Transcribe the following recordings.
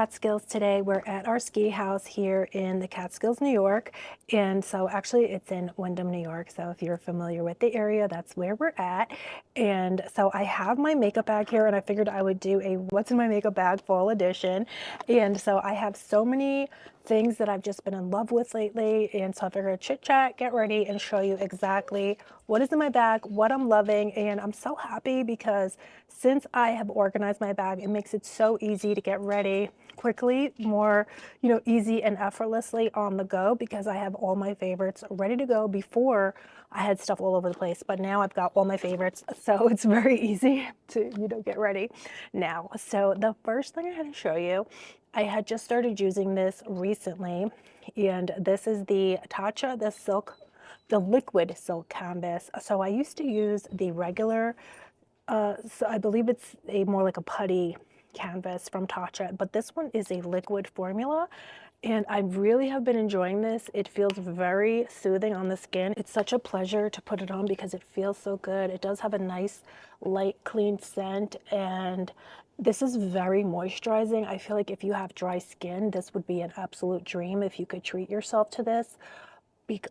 Catskills today. We're at our ski house here in the Catskills, New York. And so actually it's in Wyndham, New York. So if you're familiar with the area, that's where we're at. And so I have my makeup bag here and I figured I would do a what's in my makeup bag fall edition. And so I have so many things that I've just been in love with lately. And so I figured chit chat, get ready and show you exactly what is in my bag, what I'm loving. And I'm so happy because since I have organized my bag, it makes it so easy to get ready quickly, more, easy and effortlessly on the go because I have all my favorites ready to go. Before I had stuff all over the place, but now I've got all my favorites. So it's very easy to, get ready now. So the first thing I had to show you, I had just started using this recently, and this is the Tatcha, the liquid silk canvas. So I used to use the regular, so I believe it's a more like a putty canvas from Tatcha, but this one is a liquid formula. And I really have been enjoying this. It feels very soothing on the skin. It's such a pleasure to put it on because it feels so good. It does have a nice, light, clean scent, and this is very moisturizing. I feel like if you have dry skin, this would be an absolute dream if you could treat yourself to this.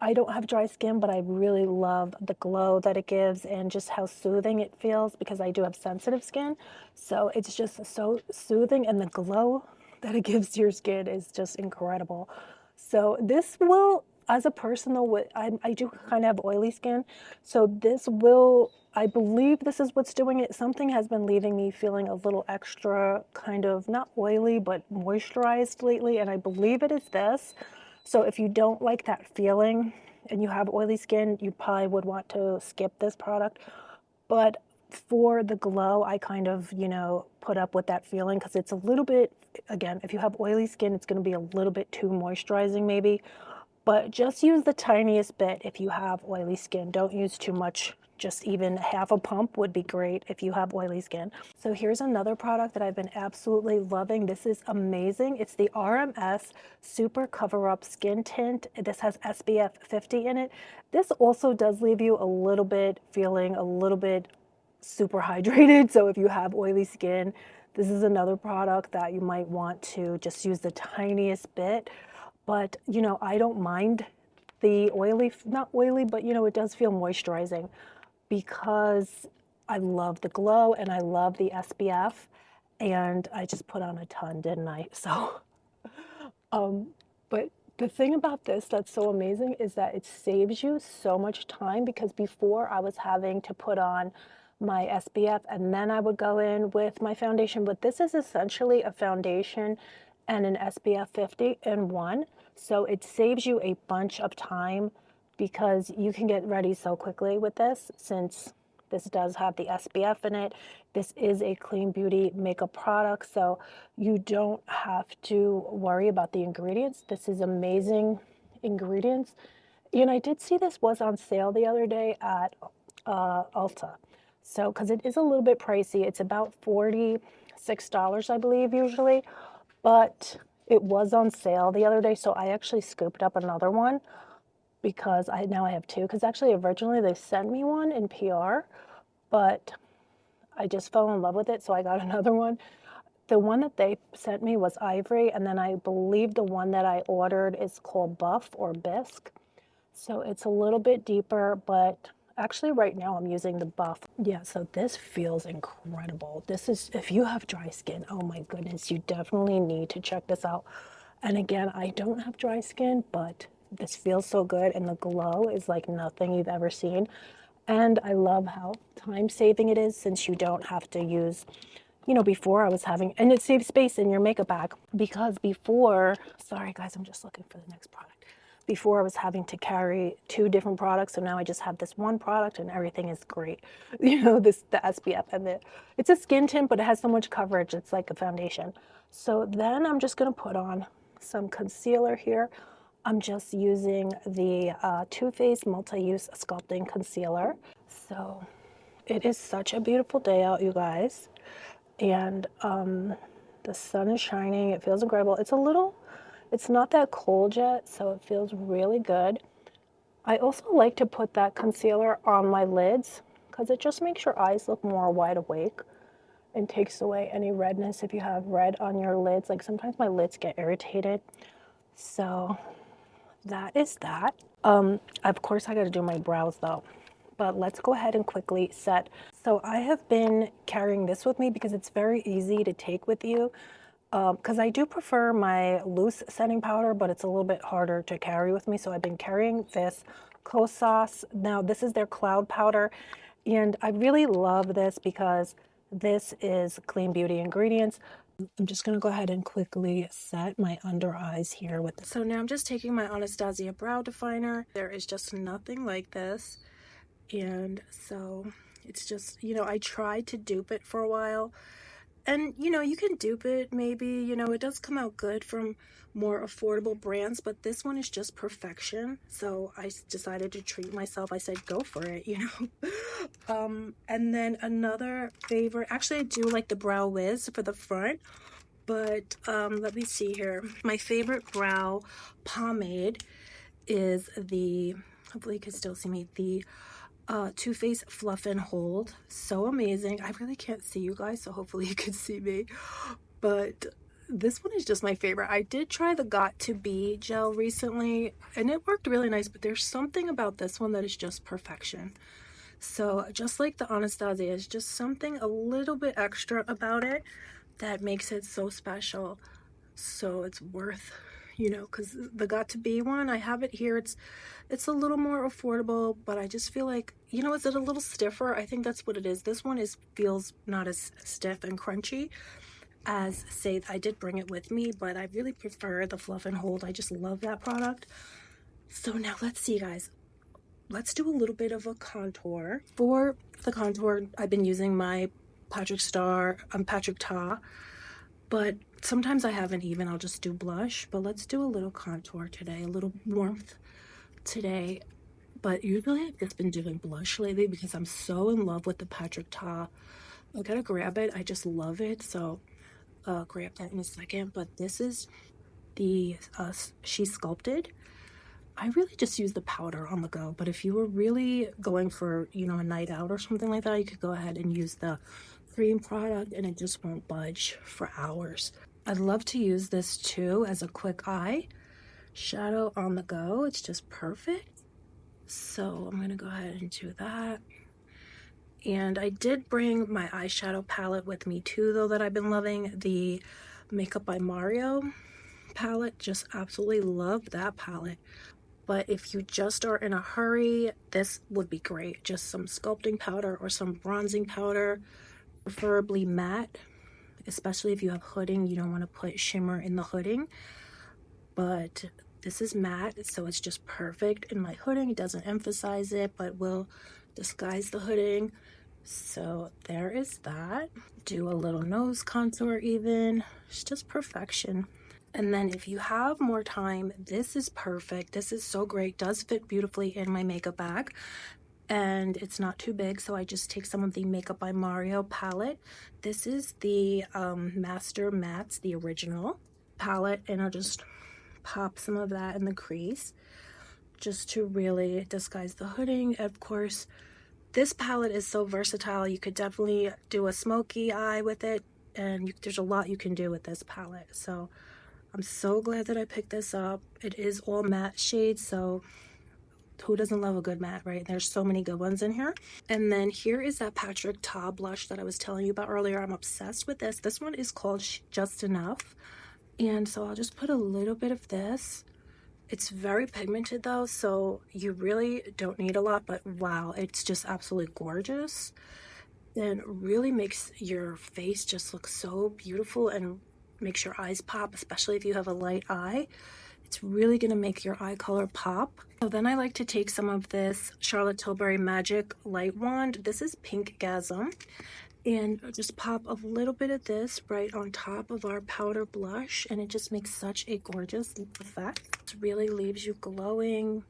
I don't have dry skin, but I really love the glow that it gives and just how soothing it feels because I do have sensitive skin. So it's just so soothing, and the glow that it gives to your skin is just incredible. So this will, as a person though, I do kind of have oily skin. So this will, I believe this is what's doing it. Something has been leaving me feeling a little extra kind of not oily, but moisturized lately. And I believe it is this. So if you don't like that feeling and you have oily skin, you probably would want to skip this product. But for the glow, I kind of, put up with that feeling because it's a little bit, again, if you have oily skin, it's going to be a little bit too moisturizing maybe. But just use the tiniest bit if you have oily skin. Don't use too much. Just even half a pump would be great if you have oily skin. So here's another product that I've been absolutely loving. This is amazing. It's the RMS Super Cover Up Skin Tint. This has SPF 50 in it. This also does leave you a little bit feeling a little bit super hydrated. So if you have oily skin, this is another product that you might want to just use the tiniest bit. But, I don't mind the oily, not oily, but, it does feel moisturizing because I love the glow and I love the SPF, and I just put on a ton, didn't I? So, but the thing about this that's so amazing is that it saves you so much time because before I was having to put on my SPF and then I would go in with my foundation, but this is essentially a foundation and an SPF 50 in one. So it saves you a bunch of time because you can get ready so quickly with this since this does have the SPF in it. This is a clean beauty makeup product, so you don't have to worry about the ingredients. This is amazing ingredients. And I did see this was on sale the other day at Ulta. So, because it is a little bit pricey, it's about $46, I believe, usually, but it was on sale the other day, so I actually scooped up another one because now I have two, because actually originally they sent me one in PR, but I just fell in love with it, so I got another one. The one that they sent me was ivory, and then I believe the one that I ordered is called buff or bisque. So it's a little bit deeper, but actually right now I'm using the buff. Yeah, so this feels incredible. This is, if you have dry skin, oh my goodness, you definitely need to check this out. And again, I don't have dry skin, but this feels so good, and the glow is like nothing you've ever seen. And I love how time-saving it is since you don't have to use, before I was having, and it saves space in your makeup bag because before, sorry guys, I'm just looking for the next product. Before I was having to carry two different products, so now I just have this one product and everything is great. The SPF and it's a skin tint, but it has so much coverage, it's like a foundation. So then I'm just gonna put on some concealer here. I'm just using the Too Faced Multi-Use Sculpting Concealer. So it is such a beautiful day out, you guys. And the sun is shining. It feels incredible. It's not that cold yet, so it feels really good. I also like to put that concealer on my lids because it just makes your eyes look more wide awake. and takes away any redness if you have red on your lids. Like sometimes my lids get irritated. So that is that. Of course I gotta do my brows though, but let's go ahead and quickly set. So I have been carrying this with me because it's very easy to take with you. Because I do prefer my loose setting powder, but it's a little bit harder to carry with me. So I've been carrying this Kosas. Now this is their cloud powder. And I really love this because this is clean beauty ingredients. I'm just going to go ahead and quickly set my under eyes here with this. So now I'm just taking my Anastasia brow definer. There is just nothing like this. And so it's just, you know, I tried to dupe it for a while. And, you know, you can dupe it maybe, you know, it does come out good from more affordable brands, but this one is just perfection. So I decided to treat myself. I said, go for it, you know. And then another favorite, actually I do like the Brow Wiz for the front, but let me see here. My favorite brow pomade is the, hopefully you can still see me, the Too Faced Fluff and Hold. So amazing. I really can't see you guys, so hopefully you can see me. But this one is just my favorite. I did try the Got To Be gel recently, and it worked really nice, but there's something about this one that is just perfection. So just like the Anastasia, it's just something a little bit extra about it that makes it so special. So it's worth, you know, because the Got To Be one, I have it here. It's a little more affordable, but I just feel like, you know, is it a little stiffer? I think that's what it is. This one feels not as stiff and crunchy as, say, I did bring it with me, but I really prefer the Fluff and Hold. I just love that product. So now let's see, guys. Let's do a little bit of a contour. For the contour, I've been using my Patrick Ta, but sometimes I haven't even. I'll just do blush, but let's do a little contour today, a little warmth today. But usually I've just been doing blush lately because I'm so in love with the Patrick Ta. I gotta grab it. I just love it. So grab that in a second. But this is the She Sculpted. I really just use the powder on the go. But if you were really going for, you know, a night out or something like that, you could go ahead and use the cream product and it just won't budge for hours. I'd love to use this too as a quick eye shadow on the go. It's just perfect. So I'm gonna go ahead and do that. And I did bring my eyeshadow palette with me too, though, that I've been loving. The Makeup by Mario palette. Just absolutely love that palette. But if you just are in a hurry, this would be great. Just some sculpting powder or some bronzing powder, preferably matte, especially if you have hooding. You don't want to put shimmer in the hooding. But this is matte, so it's just perfect in my hooding. It doesn't emphasize it, but will disguise the hooding. So there is that. Do a little nose contour even. It's just perfection. And then if you have more time, this is perfect. This is so great. Does fit beautifully in my makeup bag. And it's not too big, so I just take some of the Makeup by Mario palette. This is the Master Mattes, the original palette, and I'll just pop some of that in the crease just to really disguise the hooding. Of course, this palette is so versatile. You could definitely do a smoky eye with it, and there's a lot you can do with this palette. So I'm so glad that I picked this up. It is all matte shades, so who doesn't love a good matte, right? There's so many good ones in here. And then here is that Patrick Ta blush that I was telling you about earlier. I'm obsessed with this. This one is called Just Enough. And so I'll just put a little bit of this. It's very pigmented though, so you really don't need a lot, but wow, it's just absolutely gorgeous. And really makes your face just look so beautiful and makes your eyes pop, especially if you have a light eye. It's really gonna make your eye color pop. So then I like to take some of this Charlotte Tilbury Magic Light Wand. This is Pink Gasm. And just pop a little bit of this right on top of our powder blush, and it just makes such a gorgeous effect. It really leaves you glowing.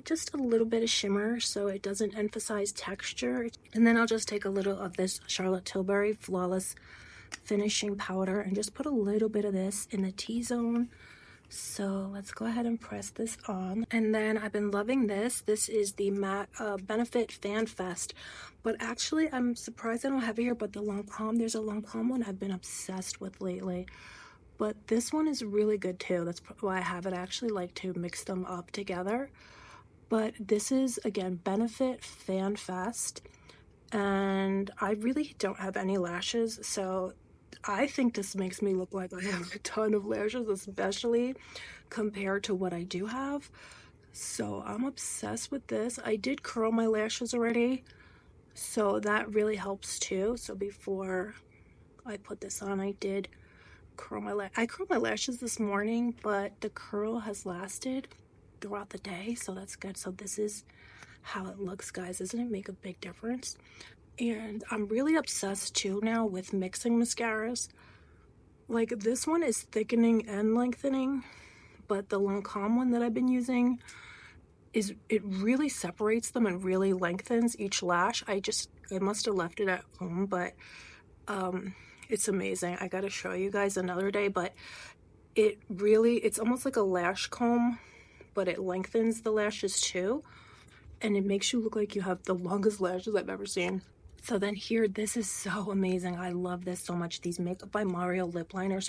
Just a little bit of shimmer so it doesn't emphasize texture. And then I'll just take a little of this Charlotte Tilbury Flawless Finishing Powder and just put a little bit of this in the T-zone So let's go ahead and press this on. And then I've been loving this. This is the Matte Benefit Fan Fest. But actually, I'm surprised I don't have it here, but the Lancome, there's a Lancome one I've been obsessed with lately. But this one is really good too. That's why I have it. I actually like to mix them up together. But this is, again, Benefit Fan Fest. And I really don't have any lashes, so I think this makes me look like I have a ton of lashes, especially compared to what I do have. So I'm obsessed with this. I did curl my lashes already, so that really helps too. So before I put this on, I did curl I curled my lashes this morning, but the curl has lasted throughout the day, so that's good. So this is how it looks, guys. Doesn't it make a big difference? And I'm really obsessed too now with mixing mascaras. Like this one is thickening and lengthening, but the Lancome one that I've been using it really separates them and really lengthens each lash. I must have left it at home, but it's amazing. I gotta show you guys another day, but it's almost like a lash comb, but it lengthens the lashes too, and it makes you look like you have the longest lashes I've ever seen. So then here, this is so amazing. I love this so much. These Makeup by Mario lip liners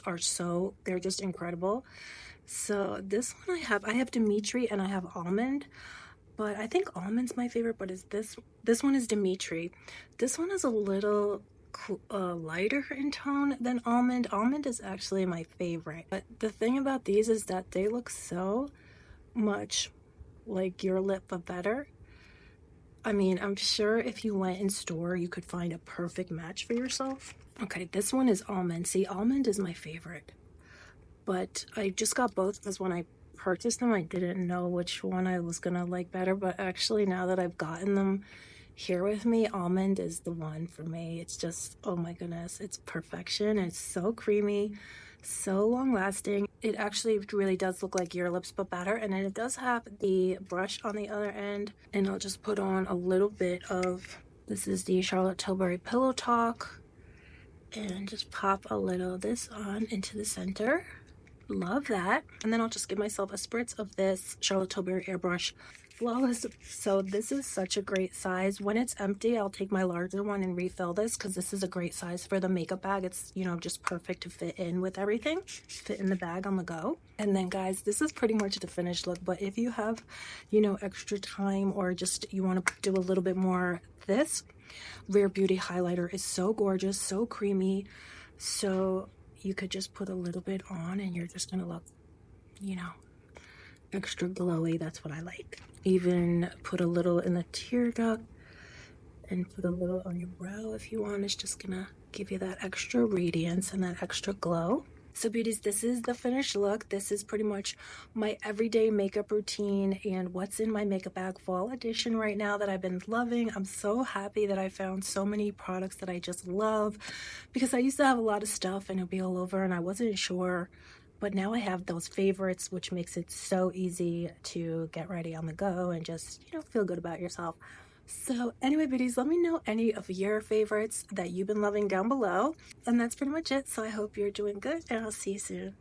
they're just incredible. So this one I have Dimitri and I have Almond, but I think Almond's my favorite, but this one is Dimitri. This one is a little lighter in tone than Almond. Almond is actually my favorite. But the thing about these is that they look so much like your lip, but better. I mean, I'm sure if you went in store, you could find a perfect match for yourself. Okay, this one is Almond. See, Almond is my favorite. But I just got both because when I purchased them, I didn't know which one I was gonna like better. But actually, now that I've gotten them here with me, Almond is the one for me. It's just, oh my goodness, it's perfection. It's so creamy, so long lasting. It actually really does look like your lips, but better. And then it does have the brush on the other end. And I'll just put on a little bit of, this is the Charlotte Tilbury Pillow Talk. And just pop a little of this on into the center. Love that. And then I'll just give myself a spritz of this Charlotte Tilbury Airbrush Flawless. So this is such a great size. When it's empty, I'll take my larger one and refill this because this is a great size for the makeup bag. It's, you know, just perfect to fit in with everything, fit in the bag on the go. And then guys, this is pretty much the finished look, but if you have, you know, extra time or just you want to do a little bit more, this Rare Beauty highlighter is so gorgeous, so creamy. So you could just put a little bit on and you're just gonna look, you know, extra glowy. That's what I like. Even put a little in the tear duct and put a little on your brow if you want. It's just gonna give you that extra radiance and that extra glow. So beauties, this is the finished look. This is pretty much my everyday makeup routine and what's in my makeup bag fall edition right now that I've been loving. I'm so happy that I found so many products that I just love because I used to have a lot of stuff and it'd be all over and I wasn't sure. But now I have those favorites, which makes it so easy to get ready on the go and just, you know, feel good about yourself. So anyway, beauties, let me know any of your favorites that you've been loving down below. And that's pretty much it. So I hope you're doing good and I'll see you soon.